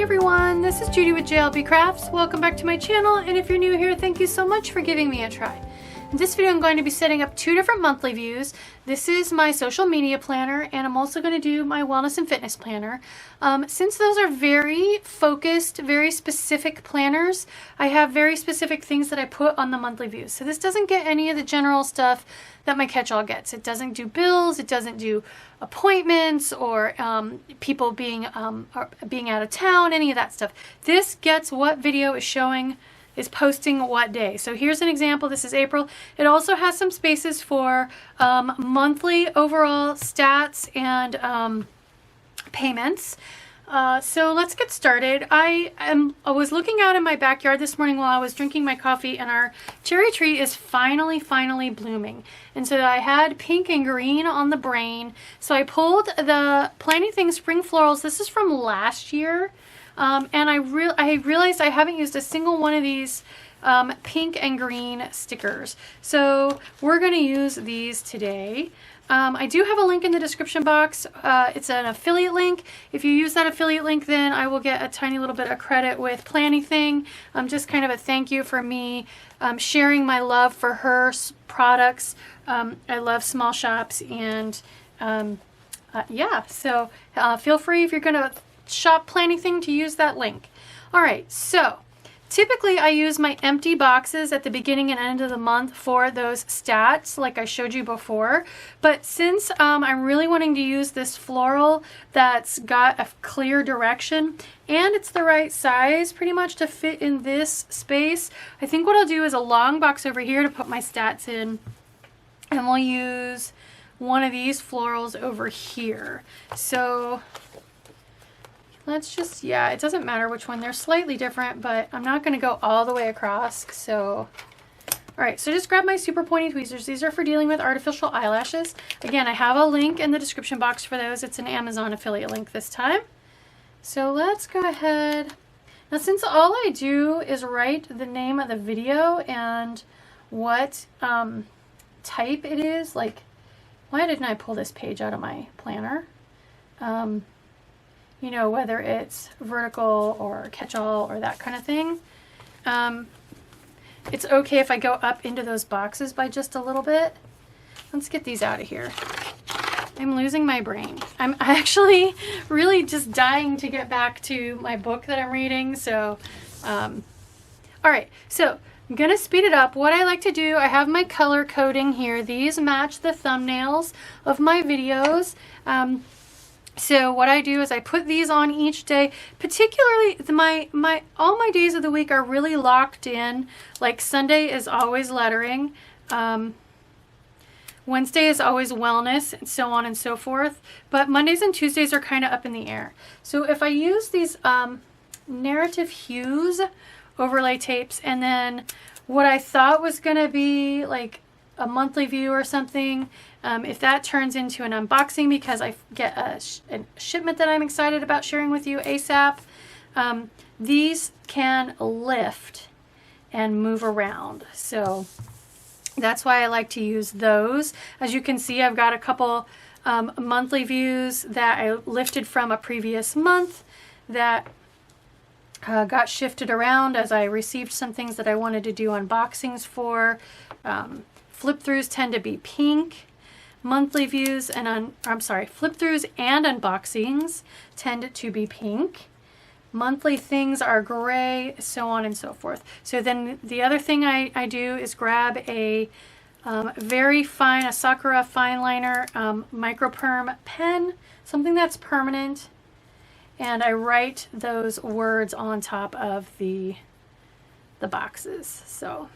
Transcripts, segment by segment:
everyone, this is Judi with JLBCrafts. Welcome back to my channel, and if you're new here, thank you so much for giving me a try. In this video, I'm going to be setting up two different monthly views. This is my social media planner, and I'm also going to do my wellness and fitness planner. Since those are very focused, very specific planners, I have very specific things that I put on the monthly views. So this doesn't get any of the general stuff that my catch-all gets. It doesn't do bills, it doesn't do appointments or people being out of town, any of that stuff. This gets what video is showing, is posting what day. So here's an example. This is April. It also has some spaces for monthly overall stats and payments. So let's get started. I was looking out in my backyard this morning while I was drinking my coffee, and our cherry tree is finally blooming. And so I had pink and green on the brain. So I pulled the Planning Things Spring Florals. This is from last year. And I realized I haven't used a single one of these pink and green stickers. So we're going to use these today. I do have a link in the description box. It's an affiliate link. If you use that affiliate link, then I will get a tiny little bit of credit with Planning Thing. Just kind of a thank you for me sharing my love for her products. I love small shops, and yeah, so feel free if you're going to shop Planning Thing to use that link. All right, so typically I use my empty boxes at the beginning and end of the month for those stats like I showed you before. But since I'm really wanting to use this floral that's got a clear direction and it's the right size pretty much to fit in this space, I think what I'll do is a long box over here to put my stats in, and we'll use one of these florals over here. So let's just, yeah, it doesn't matter which one. They're slightly different, but I'm not going to go all the way across. So, all right, so just grab my super pointy tweezers. These are for dealing with artificial eyelashes. Again, I have a link in the description box for those. It's an Amazon affiliate link this time. So let's go ahead. Now, since all I do is write the name of the video and what type it is, like, why didn't I pull this page out of my planner? You know, whether it's vertical or catch-all or that kind of thing. It's okay if I go up into those boxes by just a little bit. Let's get these out of here. I'm losing my brain. I'm actually really just dying to get back to my book that I'm reading. So, all right, so I'm gonna speed it up. What I like to do, I have my color coding here. These match the thumbnails of my videos. So what I do is I put these on each day. Particularly all my days of the week are really locked in. Like Sunday is always lettering. Wednesday is always wellness, and so on and so forth. But Mondays and Tuesdays are kind of up in the air. So if I use these narrative hues overlay tapes, and then what I thought was going to be like a monthly view or something, if that turns into an unboxing because I get a shipment that I'm excited about sharing with you ASAP, these can lift and move around. So that's why I like to use those. As you can see, I've got a couple monthly views that I lifted from a previous month that got shifted around as I received some things that I wanted to do unboxings for. Flip-throughs tend to be pink. Monthly views and flip-throughs and unboxings tend to be pink. Monthly things are gray, so on and so forth. So then the other thing I do is grab a very fine, a Sakura fine liner micro perm pen, something that's permanent, and I write those words on top of the boxes. So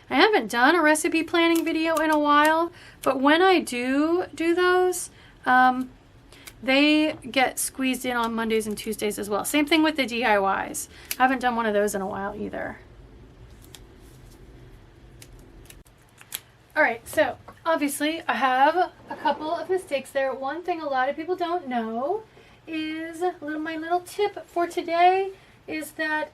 I haven't done a recipe planning video in a while, but when I do those, they get squeezed in on Mondays and Tuesdays as well. Same thing with the DIYs. I haven't done one of those in a while either. All right, so obviously I have a couple of mistakes there. One thing a lot of people don't know is, my little tip for today is that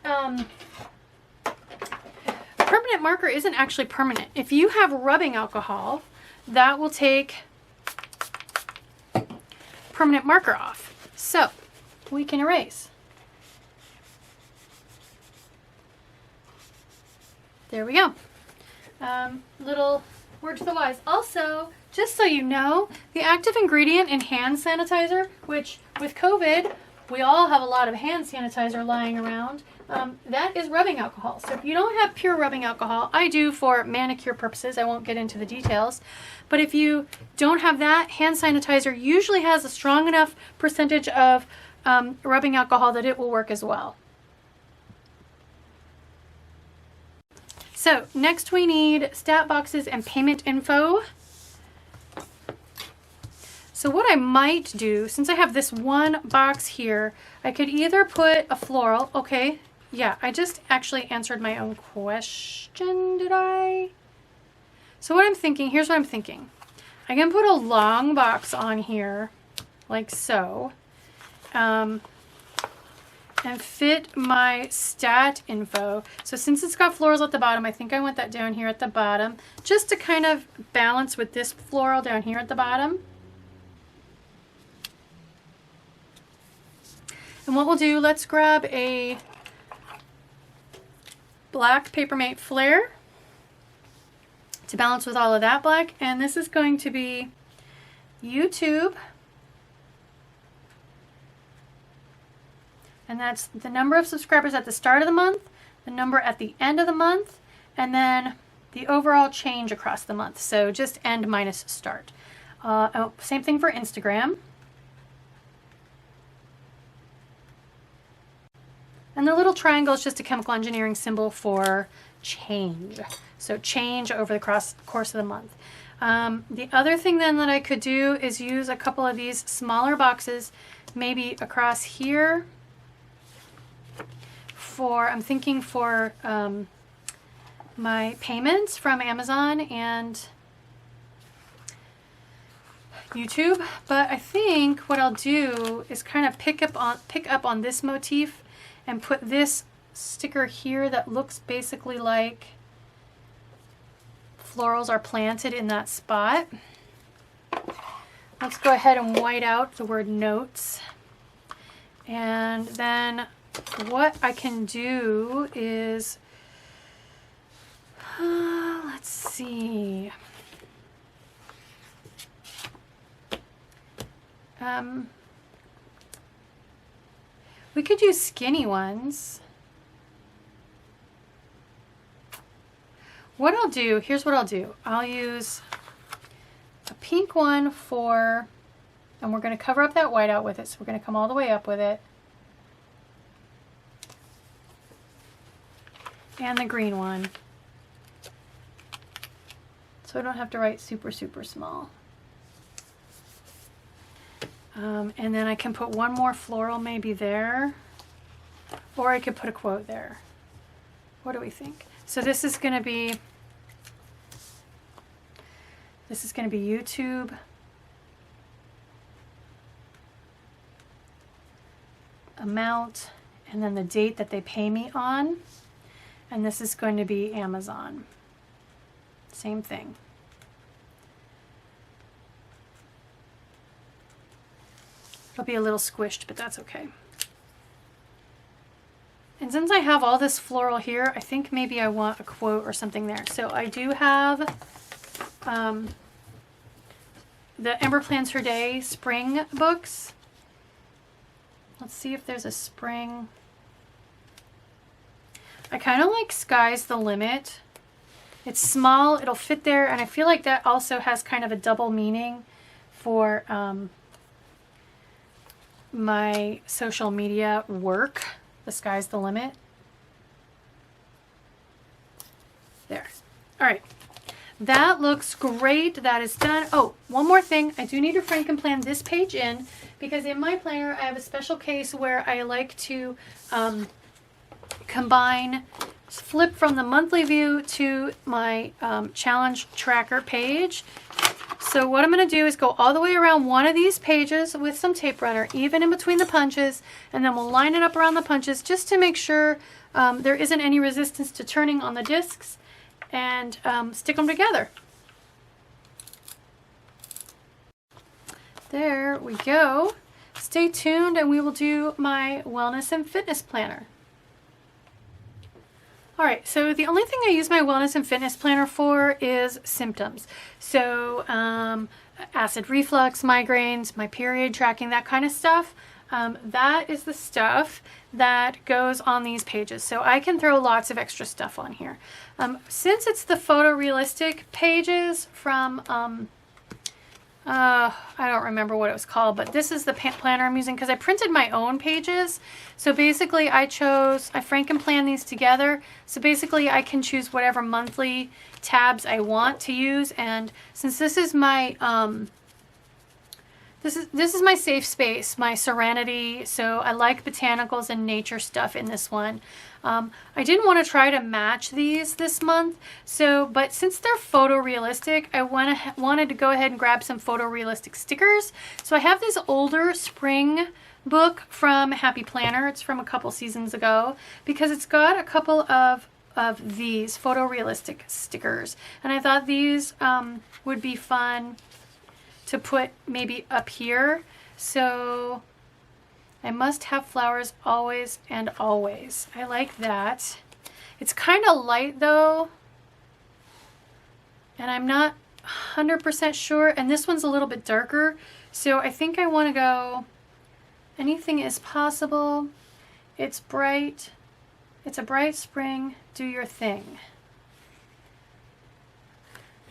permanent marker isn't actually permanent. If you have rubbing alcohol, that will take permanent marker off. So we can erase. there we go. Little word to the wise. Also, just so you know, the active ingredient in hand sanitizer, which with COVID, we all have a lot of hand sanitizer lying around, that is rubbing alcohol. So if you don't have pure rubbing alcohol, I do for manicure purposes, I won't get into the details, but if you don't have that, hand sanitizer usually has a strong enough percentage of rubbing alcohol that it will work as well. So next we need stat boxes and payment info. So what I might do, since I have this one box here, I could either put a floral. Okay, yeah, I just actually answered my own question, did I? So what I'm thinking, here's what I'm thinking. I can put a long box on here, like so, and fit my stat info. So since it's got florals at the bottom, I think I want that down here at the bottom, just to kind of balance with this floral down here at the bottom. And what we'll do, let's grab a black Papermate Flare to balance with all of that black. And this is going to be YouTube. And that's the number of subscribers at the start of the month, the number at the end of the month, and then the overall change across the month. So just end minus start. Same thing for Instagram. And the little triangle is just a chemical engineering symbol for change. So change over the course of the month. The other thing then that I could do is use a couple of these smaller boxes, maybe across here. I'm thinking for my payments from Amazon and YouTube, but I think what I'll do is kind of pick up on this motif and put this sticker here that looks basically like florals are planted in that spot. Let's go ahead and white out the word notes, and then what I can do is, let's see, we could use skinny ones. What I'll do, here's what I'll do. I'll use a pink one for, and we're going to cover up that whiteout with it, so we're going to come all the way up with it. And the green one. So I don't have to write super, super small. And then I can put one more floral maybe there. Or I could put a quote there. What do we think? So this is going to be YouTube. Amount, and then the date that they pay me on. And this is going to be Amazon. Same thing. It'll be a little squished, but that's okay. And since I have all this floral here, I think maybe I want a quote or something there. So I do have the Amber Plans Her Day spring books. Let's see if there's a spring. I kind of like Sky's the Limit. It's small, it'll fit there, and I feel like that also has kind of a double meaning for my social media work. The Sky's the Limit. There. All right. That looks great. That is done. Oh, one more thing. I do need to Frankenplan this page in, because in my planner I have a special case where I like to flip from the monthly view to my challenge tracker page. So what I'm going to do is go all the way around one of these pages with some tape runner, even in between the punches, and then we'll line it up around the punches just to make sure there isn't any resistance to turning on the discs, and stick them together. There we go. Stay tuned and we will do my wellness and fitness planner. All right, so the only thing I use my wellness and fitness planner for is symptoms. So acid reflux, migraines, my period tracking, that kind of stuff. That is the stuff that goes on these pages. So I can throw lots of extra stuff on here. Since it's the photorealistic pages from, I don't remember what it was called, but this is the planner I'm using because I printed my own pages. So basically I Franken-planned these together. So basically I can choose whatever monthly tabs I want to use. And since this is my, this is my safe space, my serenity. So I like botanicals and nature stuff in this one. I didn't want to try to match these this month, but since they're photorealistic, I wanted to go ahead and grab some photorealistic stickers. So I have this older spring book from Happy Planner. It's from a couple seasons ago because it's got a couple of these photorealistic stickers, and I thought these would be fun to put maybe up here. So I must have flowers always and always. I like that. It's kind of light though, and I'm not 100% sure. And this one's a little bit darker, so I think I want to go anything is possible. It's bright. It's a bright spring. Do your thing.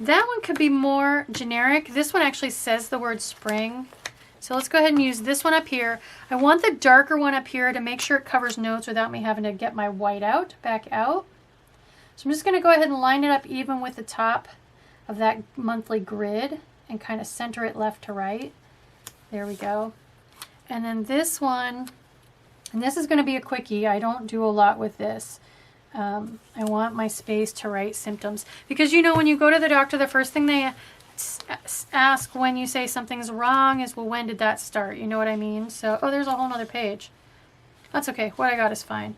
That one could be more generic. This one actually says the word spring. So let's go ahead and use this one up here. I want the darker one up here to make sure it covers notes without me having to get my white back out. So I'm just going to go ahead and line it up even with the top of that monthly grid and kind of center it left to right. There we go. And then this one, and this is going to be a quickie. I don't do a lot with this. I want my space to write symptoms because, you know, when you go to the doctor, the first thing they ask when you say something's wrong is, well, when did that start? You know what I mean? So, oh, there's a whole nother page. That's okay. What I got is fine.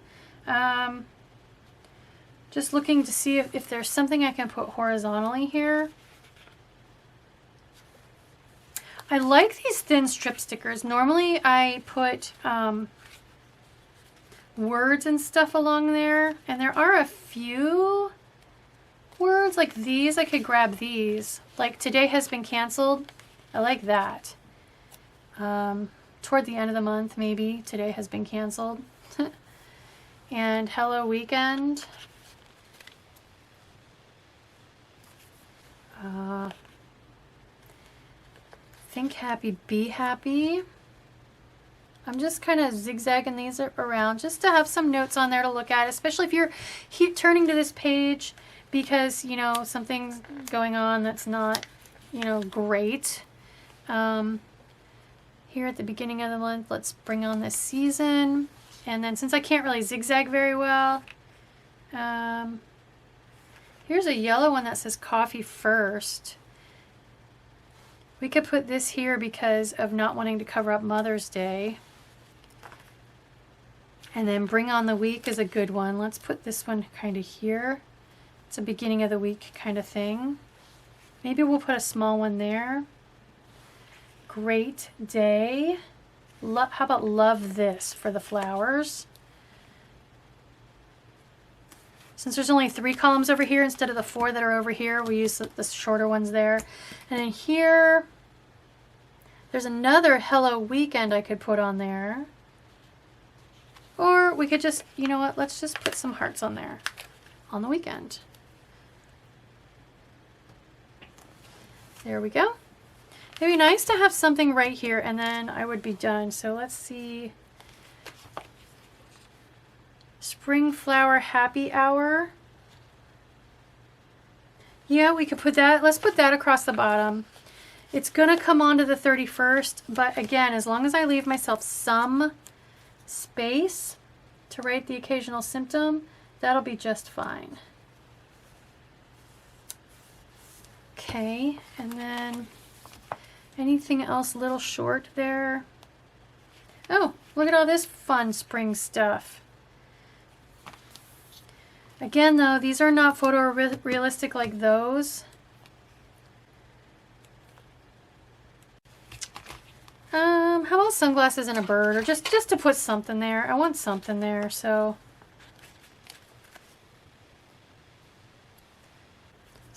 Just looking to see if there's something I can put horizontally here. I like these thin strip stickers. Normally I put words and stuff along there, and there are a few words like these. I could grab these, like today has been canceled. I like that. Toward the end of the month, maybe today has been canceled. And hello weekend. Think happy, be happy. I'm just kind of zigzagging these around just to have some notes on there to look at, especially if you're turning to this page because, you know, something's going on that's not, you know, great. Here at the beginning of the month, let's bring on this season. And then since I can't really zigzag very well, here's a yellow one that says coffee first. We could put this here because of not wanting to cover up Mother's Day. And then bring on the week is a good one. Let's put this one kind of here. It's a beginning of the week kind of thing. Maybe we'll put a small one there. Great day. How about love this for the flowers? Since there's only 3 columns over here instead of the 4 that are over here, we use the shorter ones there. And then here, there's another hello weekend I could put on there. Or we could just, you know what, let's just put some hearts on there on the weekend. There we go. It'd be nice to have something right here and then I would be done. So let's see. Spring flower happy hour. Yeah, we could put that. Let's put that across the bottom. It's gonna come on to the 31st, but again, as long as I leave myself some space to write the occasional symptom, that'll be just fine. Okay, and then anything else a little short there? Oh, look at all this fun spring stuff. Again though, these are not photorealistic like those. How about sunglasses and a bird, or just to put something there? I want something there, so.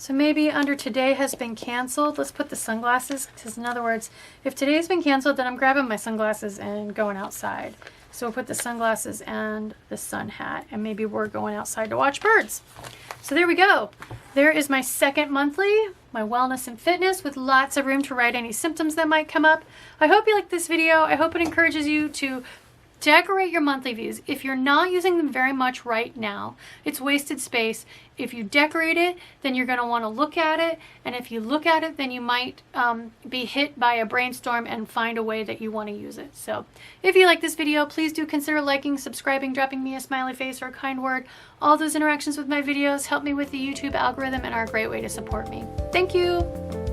So maybe under today has been canceled, let's put the sunglasses, because in other words, if today's been canceled, then I'm grabbing my sunglasses and going outside. So we'll put the sunglasses and the sun hat, and maybe we're going outside to watch birds. So there we go. There is my second monthly, my wellness and fitness, with lots of room to write any symptoms that might come up. I hope you like this video. I hope it encourages you to decorate your monthly views. If you're not using them very much right now, it's wasted space. If you decorate it, then you're going to want to look at it. And if you look at it, then you might be hit by a brainstorm and find a way that you want to use it. So if you like this video, please do consider liking, subscribing, dropping me a smiley face or a kind word. All those interactions with my videos help me with the YouTube algorithm and are a great way to support me. Thank you.